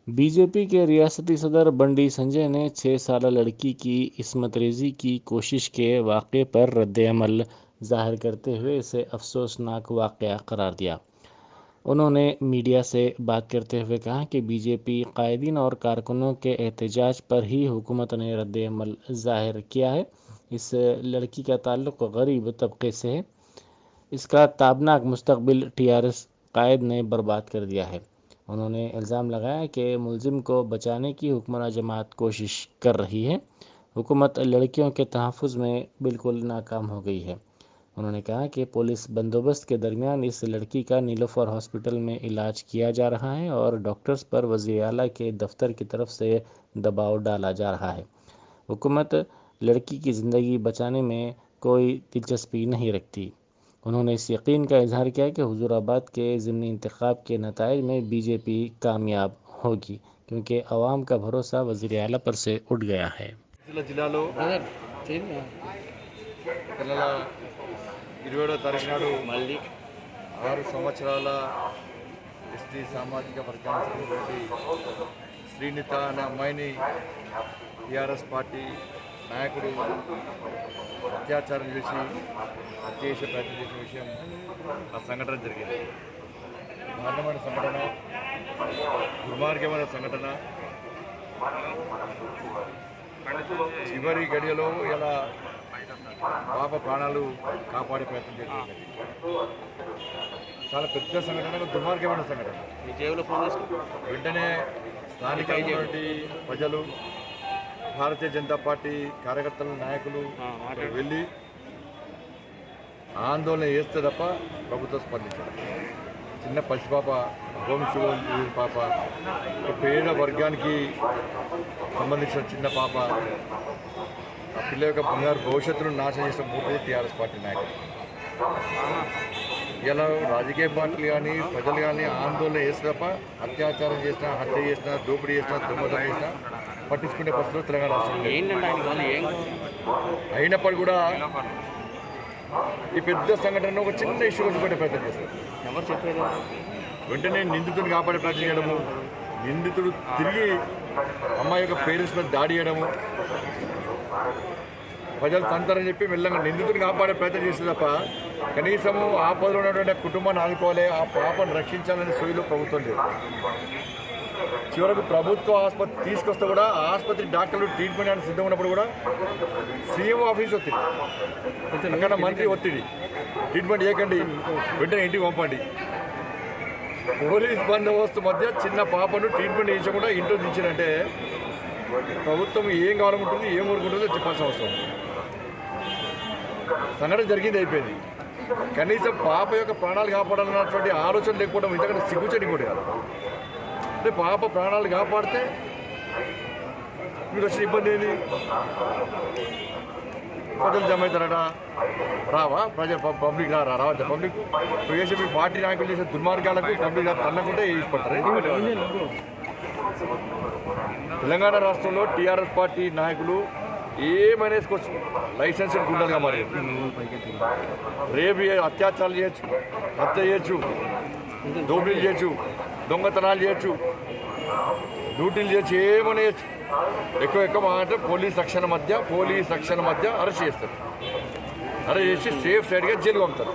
BJP के रियासती सदर बंडी संजय ने 6 साला लड़की की इस्मत रेज़ी की कोशिश के वाक़े पर रद्द-ए-अमल ज़ाहिर करते हुए इसे अफसोसनाक वाक़या करार दिया। उन्होंने मीडिया से बात करते हुए कहा कि बीजेपी कायदीन और कारकुनों के एहतजाज पर ही हुकूमत ने रद्द-ए-अमल ज़ाहिर किया है। इस लड़की का ताल्लुक़ गरीब तबके से है। इसका ताबनाक मुस्तकबिल टीआरएस कायद ने बर्बाद कर दिया है। उन्होंने इल्ज़ाम लगाया कि मुलजिम को बचाने की हुक्मरान जमात कोशिश कर रही है। हुकूमत लड़कियों के तहफ़्फ़ुज़ में बिल्कुल नाकाम हो गई है। उन्होंने कहा कि पुलिस बंदोबस्त के दरमियान इस लड़की का नीलोफर हॉस्पिटल में इलाज किया जा रहा है और डॉक्टर्स पर वज़ीर आला के दफ्तर की तरफ से दबाव डाला जा रहा है। हुकूमत लड़की की ज़िंदगी बचाने में कोई दिलचस्पी नहीं रखती। उन्होंने इस यकीन का इजहार किया कि हुजूराबाद के ज़िमनी इंतखाब के नताइज में बीजेपी कामयाब होगी, क्योंकि अवाम का भरोसा वज़ीर आला पर से उठ गया है। జిల్లాలో నెల 27వ తారీఖు నాడు 6 సంవత్సరాల ఎస్టీ సామాజిక వర్గానికి చెందినటువంటి శ్రీనిత అనే అమ్మాయిని టీఆర్ఎస్ పార్టీ నాయకుడు అత్యాచారం చేసి హత్య చేసే ప్రయత్నం చేసిన విషయం ఆ సంఘటన జరిగింది. దారుణమైన సంఘటన, దుర్మార్గమైన సంఘటన. చివరి గడియలో ఇలా పాప ప్రాణాలు కాపాడే ప్రయత్నం చేసింది. చాలా పెద్ద సంఘటన, దుర్మార్గమైన సంఘటన. వెంటనే స్థానికమైనటువంటి ప్రజలు, భారతీయ జనతా పార్టీ కార్యకర్తలు, నాయకులు వెళ్ళి ఆందోళన చేస్తే తప్ప ప్రభుత్వం స్పందించారు. చిన్న పసిపాప, హోంశివ పాప, పేద వర్గానికి సంబంధించిన చిన్న పాప, ఆ పిల్ల యొక్క బంగారు భవిష్యత్తును నాశనం చేసిన పూర్తి టీఆర్ఎస్ పార్టీ నాయకులు. ఇలా రాజకీయ పార్టీలు కానీ ప్రజలు కానీ ఆందోళన చేస్తే తప్ప అత్యాచారం చేసినా, హత్య చేసినా, దోపిడీ చేసినా, దొంగతనం చేసినా పట్టించుకునే పరిస్థితులు తెలంగాణ రాష్ట్రంలో అయినప్పటికీ కూడా ఈ పెద్ద సంఘటనను ఒక చిన్న ఇష్యూ వచ్చి ప్రయత్నం చేస్తారు. వెంటనే నిందితుడిని కాపాడే ప్రయత్నం చేయడము, నిందితుడు తిరిగి అమ్మాయి యొక్క పేరెంట్స్ మీద దాడి చేయడము, ప్రజలు తంతారని చెప్పి మెల్లగా నిందితుడిని కాపాడే ప్రయత్నం చేస్తే తప్ప కనీసము ఆపదలో ఉన్నటువంటి కుటుంబాన్ని ఆదుకోవాలి, ఆ పాపను రక్షించాలనే సోయిలో ప్రభుత్వం లేదు. చివరకు ప్రభుత్వ ఆసుపత్రి తీసుకొస్తే కూడా ఆ ఆసుపత్రి డాక్టర్లు ట్రీట్మెంట్ అని సిద్ధంగా ఉన్నప్పుడు కూడా సీఎం ఆఫీస్ ఒత్తిడి, అక్కడ మంత్రి ఒత్తిడి, ట్రీట్మెంట్ చేయకండి, వెంటనే ఇంటికి పంపండి. పోలీస్ బందోబస్తు మధ్య చిన్న పాపను ట్రీట్మెంట్ చేయించకుండా ఇంట్లో దించారంటే ప్రభుత్వం ఏం కావాలనుకుంటుంది, ఏం కోరుకుంటుందో చెప్పాల్సిన అవసరం. సంఘటన జరిగింది, అయిపోయింది. కనీసం పాప యొక్క ప్రాణాలు కాపాడాలన్నటువంటి ఆలోచన లేకపోవడం ఇంతకంటే సిగ్గుచేటి కూడా కాదు. అంటే పాప ప్రాణాలు కాపాడితే మీకు వచ్చిన ఇబ్బంది ఏంది? ప్రజలు జమ అవుతారట, రావా పబ్లిక్ రావా? పబ్లిక్ చేసే మీ పార్టీ నాయకులు చేసే దుర్మార్గాలకు పబ్లిక్ తన్నకుంటే ఇష్టపడతారు. తెలంగాణ రాష్ట్రంలో టీఆర్ఎస్ పార్టీ నాయకులు ఏమైనా వేసుకోవచ్చు, లైసెన్స్ గుండలుగా మారారు. రేపు అత్యాచారాలు చేయొచ్చు, హత్య చేయొచ్చు, దోపిడీలు చేయొచ్చు, దొంగతనాలు చేయొచ్చు, డ్యూటీలు చేయొచ్చు, ఏమైనా చేయొచ్చు. ఎక్కువ మాట పోలీస్ రక్షణ మధ్య అరెస్ట్ చేస్తారు. అరెస్ట్ చేసి సేఫ్ సైడ్గా జైలు పంపుతారు.